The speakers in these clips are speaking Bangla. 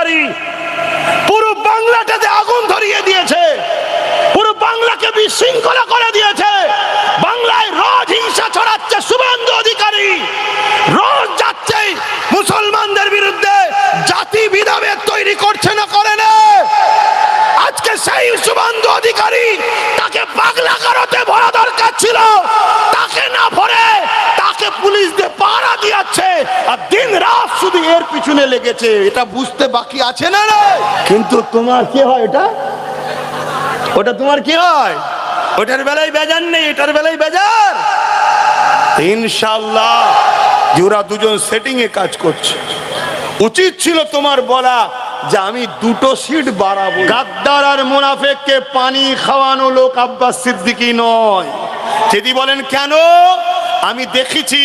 অধিকারী পুরো বাংলাটাতে আগুন ধরিয়ে দিয়েছে, পুরো বাংলাকে বিশৃঙ্খলা করে দিয়েছে। বাংলায় রোজ হিংসা ছড়াচ্ছে শুভেন্দু অধিকারী, রোজ যাচ্ছে মুসলমানদের বিরুদ্ধে, জাতি বিধাভেদ তৈরি করছে না, করে না। আজকে সেই শুভেন্দু অধিকারী, তাকে পাগলা কারোতে ভরা দরকার ছিল, তাকে না ভরে তাকে পুলিশ দিয়ে পাহারা দিয়েছে, আর দিন রাত শুধু এর পিছনে লেগেছে। এটা বুঝতে বাকি আছে না রে? কিন্তু তোমার কি হয় এটা? ওটা তোমার কি হয়? ওটার বেলায় বেজার নেই, এটার বেলায় বেজার। ইনশাআল্লাহ ওরা দুজন সেটিং এ কাজ করছে। উচিত ছিল তোমার বলা যে আমি দুটো সিট বাড়াবো। গাদ্দার আর মুনাফিককে পানি খাওয়ানো লোক আব্বাস সিদ্দিকী নয়। যদি বলেন কেন, আমি দেখেছি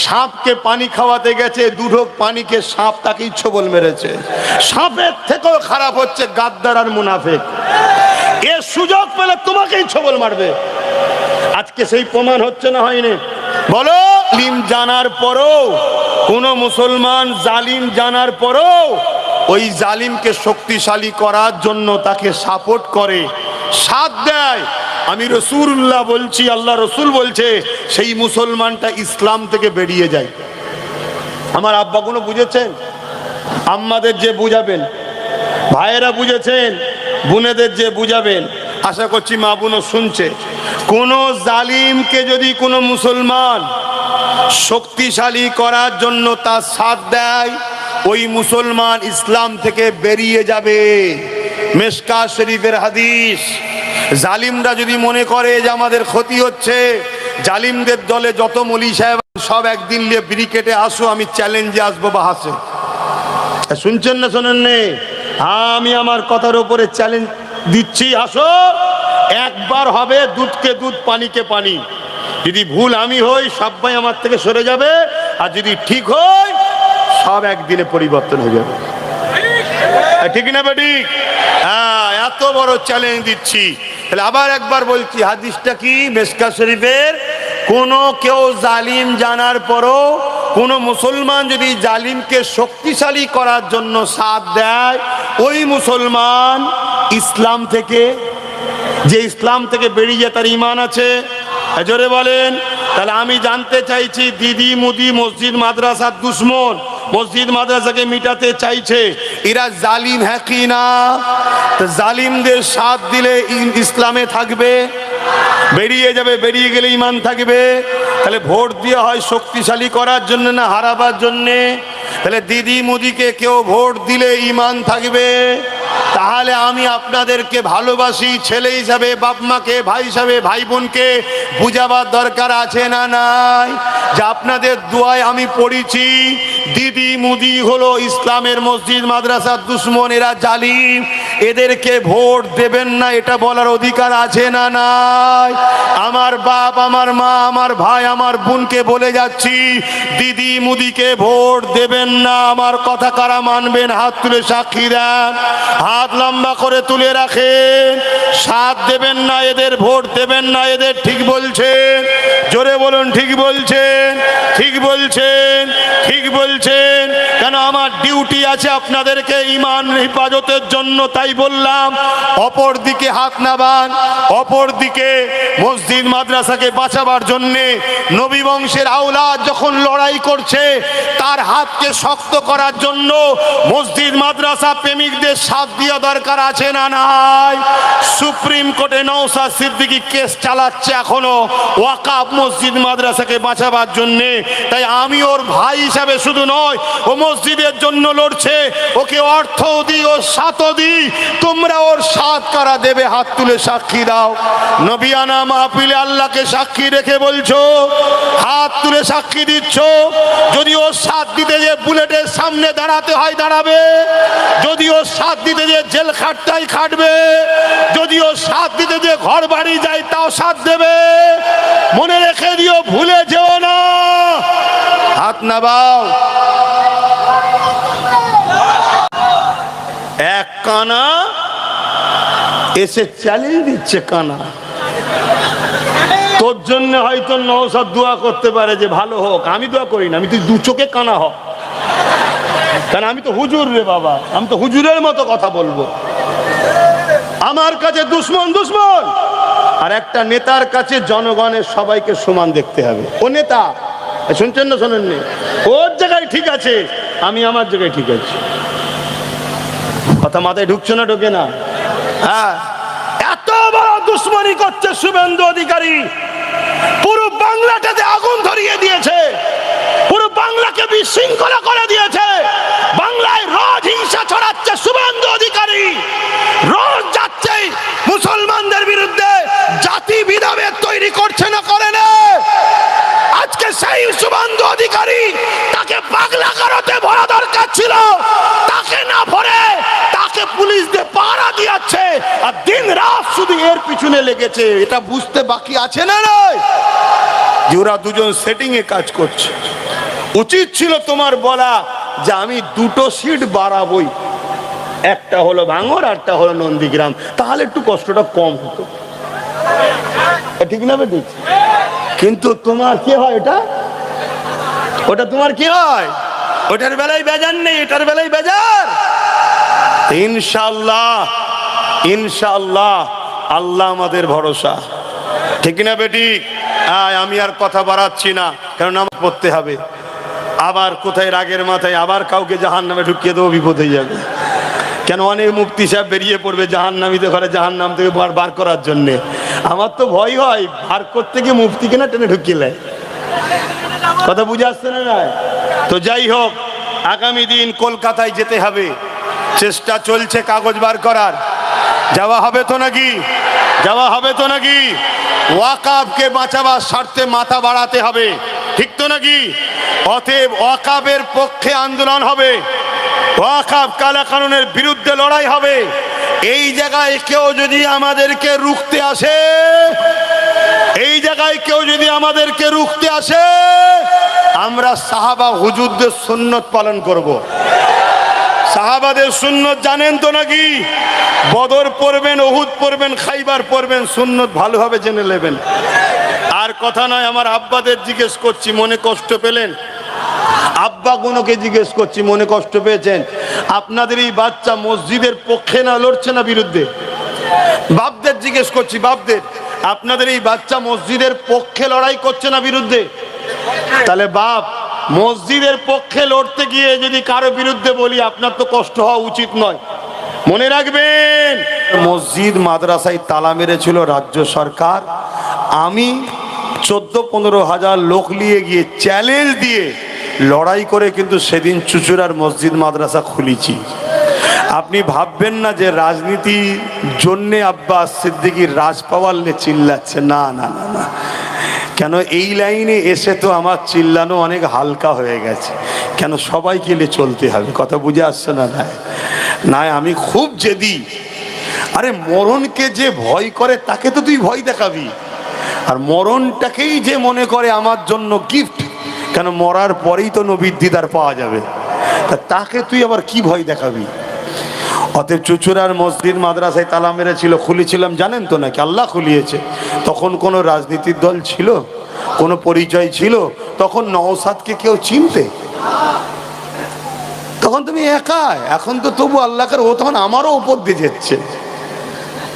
সাপকে পানি খাওয়াতে গেছে, দুটো পানিকে সাপ তাকেই ছোবল মেরেছে। সাপের থেকেও খারাপ হচ্ছে গাদ্দার আর মুনাফিক। এ সুযোগ পেলে তোমাকেই ছোবল মারবে। আজকে সেই প্রমাণ হচ্ছে না, হয়নি? বলো, জালিম জানার পরও কোন মুসলমান জালিম জানার পরও ওই জালিমকে শক্তিশালী করার জন্য তাকে সাপোর্ট করে, সাথ দেয়। আমি রাসূলুল্লাহ বলছি, আল্লাহ রসুল বলছে, সেই মুসলমানটা ইসলাম থেকে বেরিয়ে যায়। আমার আব্বাগুলো বুঝেছেন, আম্মাদের যে বুঝাবেন, ভাইয়েরা বুঝেছেন, বোনেদের যে বুঝাবেন, আশা করছি মা বোনও শুনছে। কোন জালিমকে যদি কোনো মুসলমান শক্তিশালী করার জন্য তার সাথ দেয়, ওই মুসলমান ইসলাম থেকে বেরিয়ে যাবে। মিশকাত শরীফের হাদিস। জালিমরা যদি মনে করে যে আমাদের ক্ষতি হচ্ছে, জালিমদের দলে যত মৌলী সাহেব সব একদিন নিয়ে ব্রিকেটে আসো, আমি চ্যালেঞ্জে আসবো বাহাসে। শুনছেন না শোনেন নে? আমি আমার কথার উপরে চ্যালেঞ্জ দিচ্ছি, আসো। একবার হবে দুধকে দুধ, পানিকে পানি। যদি ভুল আমি হই, সবাই আমার থেকে সরে যাবে, আর যদি ঠিক হয়, সব একদিনে পরিবর্তন হয়ে যাবে। ঠিক না বেটি? হ্যাঁ, এত বড় চ্যালেঞ্জ দিচ্ছি। তাহলে আবার একবার বলছি, হাদিসটা কি? মিশকাত শরীফের। কোন কেউ জালিম জানার পরও কোন মুসলমান যদি জালিমকে শক্তিশালী করার জন্য সাথ দেয়, ওই মুসলমান ইসলাম থেকে, যে ইসলাম থেকে বেরিয়ে তার ঈমান আছে, জোরে বলেন। তাহলে আমি জানতে চাইছি, দিদি মুদি মসজিদ মাদ্রাসার দুশ্মন, মসজিদ মাদ্রাসাকে মিটাতে চাইছে, এরা জালিম হ্যাঁ কি না? জালিমদের সাথ দিলে ইসলামে থাকবে, বেরিয়ে যাবে, বেরিয়ে গেলে ঈমান থাকবে। তাহলে ভোট দেওয়া হয় শক্তিশালী করার জন্য না হারাবার জন্যে? তাহলে দিদি মুদিকে কেউ ভোট দিলে ঈমান থাকবে। তাহলে আমি আপনাদেরকে ভালোবাসি, ছেলে হিসাবে বাপ মাকে, ভাই হিসাবে ভাই বোনকে বুঝাবার দরকার আছে না নাই? যে আপনাদের দোয়ায় আমি পড়েছি, দিদি মুদি হলো ইসলামের মসজিদ মাদ্রাসার দুশ্মন, এরা জালিম, এদেরকে ভোট দেবেন না, এটা বলার অধিকার আছে না নাই? আমার বাপ, আমার মা, আমার ভাই, আমার বোনকে বলে যাচ্ছি, দিদি মুদিকে ভোট দেবেন না। আমার কথা কারা মানবেন? হাত তুলে সাক্ষী দেন, হাত লম্বা করে তুলে রাখেন। সাথ দেবেন না, এদের ভোট দেবেন না, এদের ঠিক বলছেন, জোরে বলুন ঠিক বলছেন, ঠিক বলছেন, ঠিক বলছেন। কেন? আমার ডিউটি আছে আপনাদেরকে ঈমান হেফাজতের জন্য, তাই বললাম। অপর দিকে হাত নাবান, অপর দিকে মসজিদ মাদ্রাসাকে বাঁচাবার জন্যে নবী বংশের আওলাদ যখন লড়াই করছে, তার হাতকে শক্ত করার জন্য মসজিদ মাদ্রাসা প্রেমিকদের সাথ দেওয়া দরকার আছে না নাই? সুপ্রিম কোর্টে নওশাদ সিদ্দিকী কেস চালাচ্ছে এখনো ওয়াকাফ মসজিদ মাদ্রাসাকে বাঁচাবার জন্যে। তাই আমি ওর ভাই হিসাবে শুধু নয়, ও মসজিদের জন্য লড়ছে, ওকে অর্থ দিই, ওর সাথও দিই। তোমরা ওর সাথ কারা দেবে? হাত তুলে সাক্ষী দাও। নবিয়ানা মাহফিলে আল্লাহকে সাক্ষী রেখে বলছো, হাত তুলে সাক্ষী দিচ্ছ। যদি ওর সাথ দিতে যে বুলেটের সামনে দাঁড়াতে হয় দাঁড়াবে, যদি ওর সাথ দিতে যে জেল খাটটাই খাটবে, যদি ওর সাথ দিতে যে ঘর বাড়ি যায় তাও সাথ দেবে। মনে রেখে দিও, ভুলে যেও না। হাত নাবাও। এক কানা এসে চ্যালেঞ্জ দিচ্ছে, কানা তোর জন্য হয়তো নওশাদ দোয়া করতে পারে যে ভালো হোক, আমি দোয়া করি না, আমি তুই দু চোখে কানা হ। কারণ আমি তো হুজুর রে বাবা, আমি তো হুজুরের মতো কথা বলবো। আমার কাছে দুশ্মন দুশ্মন, আর একটা নেতার কাছে জনগণের সবাইকে সমান দেখতে হবে। ও নেতা, শুনছেন না শোনেননি, ওর জায়গায় ঠিক আছে, আমি আমার জায়গায় ঠিক আছি। কথা মাথায় ঢুকছে না ঢোকে না? হ্যাঁ, এত বড় দুশ্মনী করছে শুভেন্দু অধিকারী, পুরো বাংলাটাতে আগুন ধরিয়ে দিয়েছে, পুরো বাংলাকে বিশৃঙ্খলা করে দিয়েছে। বাংলায় রোজ হিংসা ছড়াচ্ছে শুভেন্দু অধিকারী, রোজ যাচ্ছে মুসলমানদের বিরুদ্ধে, জাতি বিধাভেদ তৈরি করছে না, করে না। আজকে সেই শুভেন্দু অধিকারী, তাকে পাগলা কারোতে ভরা দরকার ছিল, তাকে না ভরে তাকে পুলিশ দিয়ে পাহারা দিয়েছে, আর দিন রাত শুধু এর পিছনে লেগেছে। এটা বুঝতে বাকি আছে না নয় যে ওরা দুজন সেটিং এ কাজ করছে? উচিত ছিল তোমার বলা যে আমি দুটো সিট বাড়াবই, একটা হলো ভাঙড়, একটা হলো নন্দীগ্রাম, তাহলে একটু কষ্টটা কম হতো। ঠিক না বেটি? কিন্তু তোমার কি হয়, এটা ওটা তোমার কি হয়? ওটার বেলায় বেজার নেই, এটার বেলায় বেজার। ইনশাআল্লাহ ইনশাআল্লাহ, আল্লাহ আমাদের ভরসা। ঠিক না বেটি? আমি আর কথা বাড়াচ্ছি না, কারণ নামাজ পড়তে হবে। আবার কোথায় রাগের মাথায় আবার কাউকে জাহান্নামে ঢুকিয়ে দেবো, বিপদ হয়ে যাবে। কেন অনেক মুফতি সাহেব বেরিয়ে পড়বে জাহান্নামীতে ঘরে জাহান্নাম থেকে বার করার জন্যে। আমার তো ভয় হয় বার করতে গিয়ে মুফতিকে না টেনে ঢুকিয়ে। কথা বুঝে আসছে না? তো যাই হোক, আগামী দিন কলকাতায় যেতে হবে, চেষ্টা চলছে কাগজ বার করার। যাওয়া হবে তো নাকি? যাওয়া হবে তো নাকি? ওয়াকাফকে বাঁচাবার স্বার্থে মাথা বাড়াতে হবে, ঠিক তো নাকি? অতএব ওয়াকাফের পক্ষে আন্দোলন হবে, ওয়াকাফ কালাকানুনের বিরুদ্ধে লড়াই হবে। এই জায়গায় কেউ যদি আমাদেরকে রুখতে আসে, এই জায়গায় কেউ যদি আমাদেরকে রুখতে আসে, আমরা সাহাবা হুজুরদের সুন্নত পালন করব। সাহাবাদের সুন্নত জানেন তো নাকি? বদর পড়বেন, উহুদ পড়বেন, খাইবার পড়বেন, সুন্নত ভালোভাবে জেনে নেবেন। আর কথা নয়, আমার আব্বাদের জিজ্ঞেস করছি, মনে কষ্ট পেলেন? আব্বা গুনোকে জিজ্ঞেস করছি, মনে কষ্ট পেয়েছেন? আপনাদের এই বাচ্চা মসজিদের পক্ষে না লড়ছে না বিরুদ্ধে? বাপদের জিজ্ঞেস করছি, বাপদের, আপনাদের এই বাচ্চা মসজিদের পক্ষে লড়াই করছে না বিরুদ্ধে? তাহলে বাপ, মসজিদের পক্ষে লড়তে গিয়ে যদি কারো বিরুদ্ধে বলি, আপনার তো কষ্ট হওয়া উচিত নয়। মনে রাখবেন, মসজিদ মাদ্রাসায় তালা মেরেছিল রাজ্য সরকার। আমি 14-15 হাজার লোক নিয়ে গিয়ে চ্যালেঞ্জ দিয়ে লড়াই করে কিন্তু সেদিন চুচুড়ার মসজিদ মাদ্রাসা খুলেছি। আপনি ভাববেন না যে রাজনীতির জন্যে আব্বাস সিদ্দিকীর রাজ পাওয়ার নিয়ে চিল্লাচ্ছে, না না না না। কেন এই লাইনে এসে তো আমার চিল্লানো অনেক হালকা হয়ে গেছে। কেন সবাইকে নিয়ে চলতে হবে, কথা বুঝে আসছে না? না, আমি খুব জেদি। আরে মরণকে যে ভয় করে তাকে তো তুই ভয় দেখাবি, আর মরণটাকেই যে মনে করে আমার জন্য গিফট, কেন মরার পরেই তো নবীর দিদার পাওয়া যাবে, তা তাকে তুই আবার কি ভয় দেখাবি? অতএব চুচুড়ার মসজিদ মাদ্রাসায় তালা মেরেছিল, খুলেছিলাম জানেন তো নাকি? আল্লাহ খুলিয়েছে। তখন কোনো রাজনীতির দল ছিল? কোনো পরিচয় ছিল? তখন নওশাদকে কেউ চিনতে? তখন তুমি একা। এখন তো তবু আল্লাহকে, ও তখন আমারও উপর দিয়ে যাচ্ছে।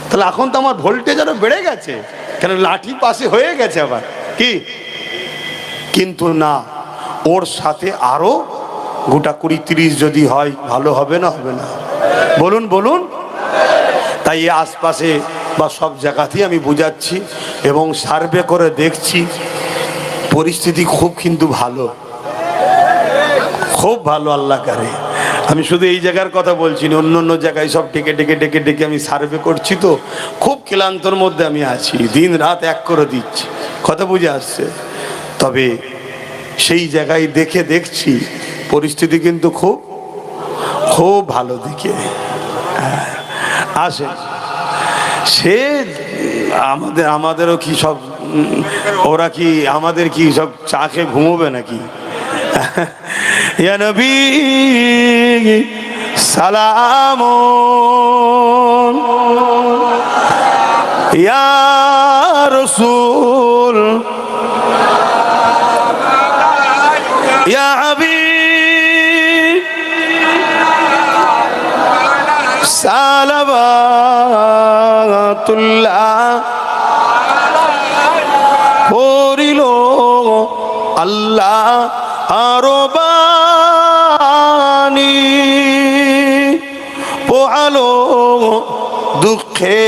তাহলে এখন তো আমার ভোল্টেজ আরো বেড়ে গেছে, কেন লাঠি পাশে হয়ে গেছে আবার কি? কিন্তু না, ওর সাথে আরো গোটা 20-30 যদি হয়, ভালো হবে না? হবে না? বলুন বলুন। তাই আশপাশে বা সব জায়গাতেই আমি বুঝাচ্ছি এবং সার্ভে করে দেখছি, পরিস্থিতি খুব কিন্তু ভালো, খুব ভালো। আল্লাহ করে। আমি শুধু এই জায়গার কথা বলছি না, অন্য অন্য জায়গায় সব ডেকে ডেকে ডেকে ডেকে আমি সার্ভে করছি, তো খুব ক্লান্তর মধ্যে আমি আছি, দিন রাত এক করে দিচ্ছি, কথা বুঝে আসছে। তবে সেই জায়গায় দেখছি পরিস্থিতি কিন্তু খুব খুব ভালো দিকে আসে। সে আমাদেরও কি সব, ওরা কি আমাদের কি সব চা খেয়ে ঘুমোবে নাকি? ইয়া নবী সালাম, ইয়া রাসূল, ইয়া হাবিব তুল্লাহ করিল আল্লাহ আরো বাণী পোহালো দুঃখে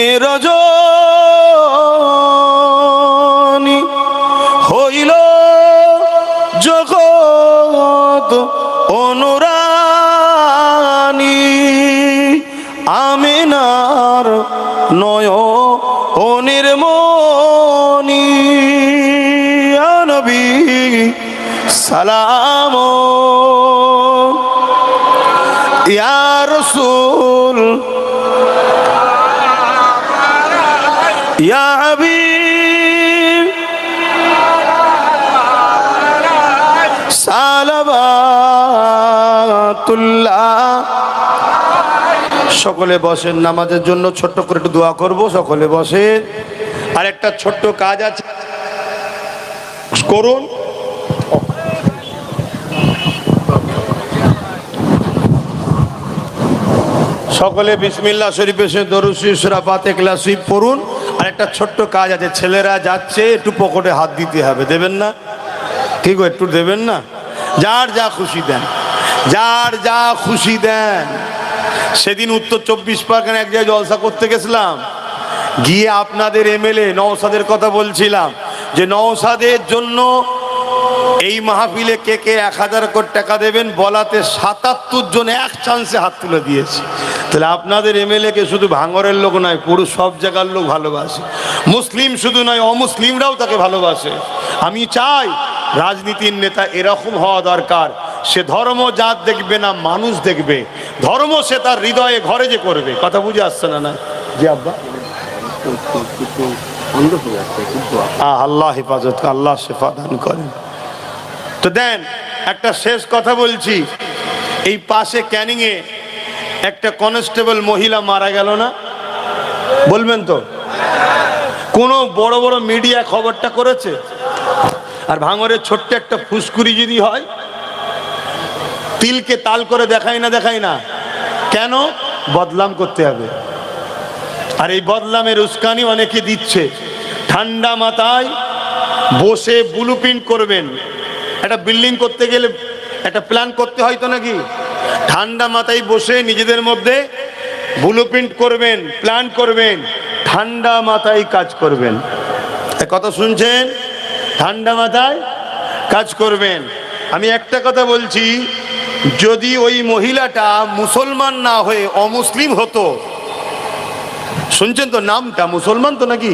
এ রজনী হইল জগৎ অনুরানী আমিনার নয়নের মনি ইয়া নবী সালাম ইয়া রাসূল ইয়া হাবিব সালাওয়াতুল্লাহ। সকলে বসেন, নামাজের জন্য ছোট্ট করে একটু দোয়া করব। সকলে বসেন। আর একটা ছোট্ট কাজ আছে, করুন। সকলে বিসমিল্লাহ শরীফে দরুদ শরীফ সূরা ফাতিহা ইখলাস শরীফ পড়ুন। আর একটা ছোট্ট কাজ আছে, ছেলেরা যাচ্ছে, একটু পকেটে হাত দিতে হবে। দেবেন না? কি গো, একটু দেবেন না? যার যা খুশি দেন, যার যা খুশি দেন। সেদিন উত্তর 24 পরগনা এক জায়গায় জলসা করতে গেছিলাম, গিয়ে আপনাদের এমএলএ নওশাদের কথা বলছিলাম যে নওশাদের জন্য এই মাহফিলে কে কে 1000 কোটি টাকা দেবেন বলাতে 77 জন এক চান্সে হাত তুলে দিয়েছে। তাহলে আপনাদের এমএলএ কে শুধু ভাঙরের লোক নয়, পুরো সব জায়গার লোক ভালোবাসে। মুসলিম শুধু নয়, অমুসলিমরাও তাকে ভালোবাসে। আমি চাই রাজনীতির নেতা এরকম হওয়া দরকার, সে ধর্ম জাত দেখবে না, মানুষ দেখবে। ধর্ম সে তার হৃদয়ে ঘরে যে করবে। কথা বুঝে আসছে না? না জি আব্বা, আল্লাহ হেফাজত, আল্লাহ শেফা দান করেন। তো দেন, একটা শেষ কথা বলছি। এই পাশে ক্যানিং এ একটা কনস্টেবল মহিলা মারা গেল না? বলবেন তো? কোন বড় বড় মিডিয়া খবরটা করেছে? আর ভাঙরের ছোট্ট একটা ফুসকুরি যদি হয়, তিলকে তাল করে দেখায় না, দেখায় না কেন? বদনাম করতে হবে। আর এই বদনামের উস্কানি অনেকে দিচ্ছে। ঠান্ডা মাথায় বসে ব্লুপ্রিন্ট করবেন। একটা বিল্ডিং করতে গেলে একটা প্ল্যান করতে হয় তো নাকি? ঠান্ডা মাথায় বসে নিজেদের মধ্যে ব্লুপ্রিন্ট করবেন, প্ল্যান করবেন, ঠান্ডা মাথায় কাজ করবেন। কথা শুনছেন? ঠান্ডা মাথায় কাজ করবেন। আমি একটা কথা বলছি, যদি ওই মহিলাটা মুসলমান না হয়ে অমুসলিম হতো, শুনছেন তো, নামটা মুসলমান তো নাকি?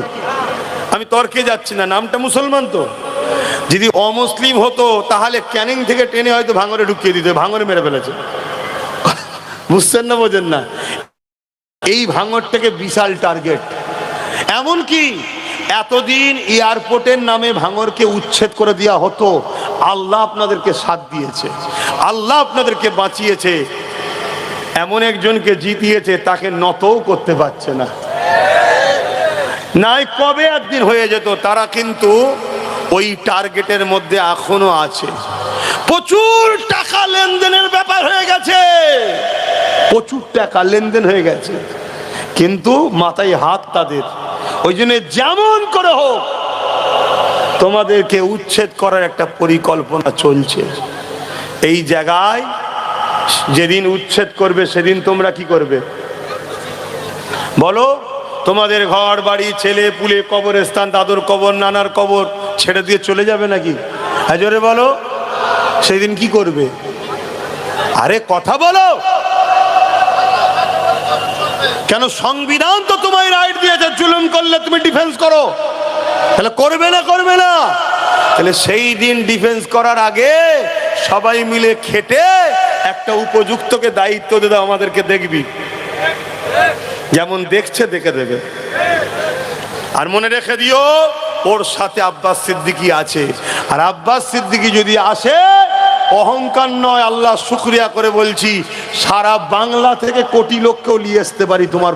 আমি তর্কে যাচ্ছি না, নামটা মুসলমান তো। যদি অমুসলিম হতো তাহলে ক্যানিং থেকে টেনে হয়তো ভাঙরে ঢুকিয়ে দিত, ভাঙরে মেরে ফেলেছে। বুঝছেন না, বোঝেন না? এই ভাঙরটাকে বিশাল টার্গেট। এমনকি এতদিন এয়ারপোর্টের নামে ভাঙরকে উচ্ছেদ করে দেওয়া হতো। আল্লাহ আপনাদেরকে সাথ দিয়েছে, আল্লাহ আপনাদেরকে বাঁচিয়েছে। এমন একজনকে জিতিয়েছে, তাকে নতও করতে পারছে না। নাই কবে একদিন হয়ে যেত। তারা কিন্তু ওই টার্গেটের মধ্যে এখনো আছে। প্রচুর টাকা লেনদেনের ব্যাপার হয়ে গেছে, প্রচুর টাকা লেনদেন হয়ে গেছে, কিন্তু মাথায় হাত তাদের। ওই জন্য যেমন করে হোক তোমাদেরকে উচ্ছেদ করার একটা পরিকল্পনা চলছে। এই জায়গায় যেদিন উচ্ছেদ করবে সেদিন তোমরা কি করবে বলো? তোমাদের ঘর বাড়ি, ছেলে পুলে, কবরস্থান, দাদুর কবর, নানার কবর ছেড়ে দিয়ে চলে যাবে নাকি? জোরে বলো, সেদিন কি করবে? আরে কথা বলো। কেন? সংবিধান তো তোমায় রাইট দিয়েছে, জুলুম করলে তুমি ডিফেন্স করো। তাহলে করবে না? করবে না? তাহলে সেই দিন ডিফেন্স করার আগে সবাই মিলে খেটে একটা উপযুক্তকে দায়িত্ব দিয়ে দাও, আমাদেরকে দেখবি। যেমন দেখছে দেখে দেবে। আর মনে রেখে দিও, ওর সাথে আব্বাস সিদ্দিকী আছে। আর আব্বাস সিদ্দিকী যদি আসে, অহংকার নয়, আল্লাহ শুকরিয়া করে বলছি, সারা বাংলা থেকে কোটি লোককেও নিয়ে আসতে পারি তোমার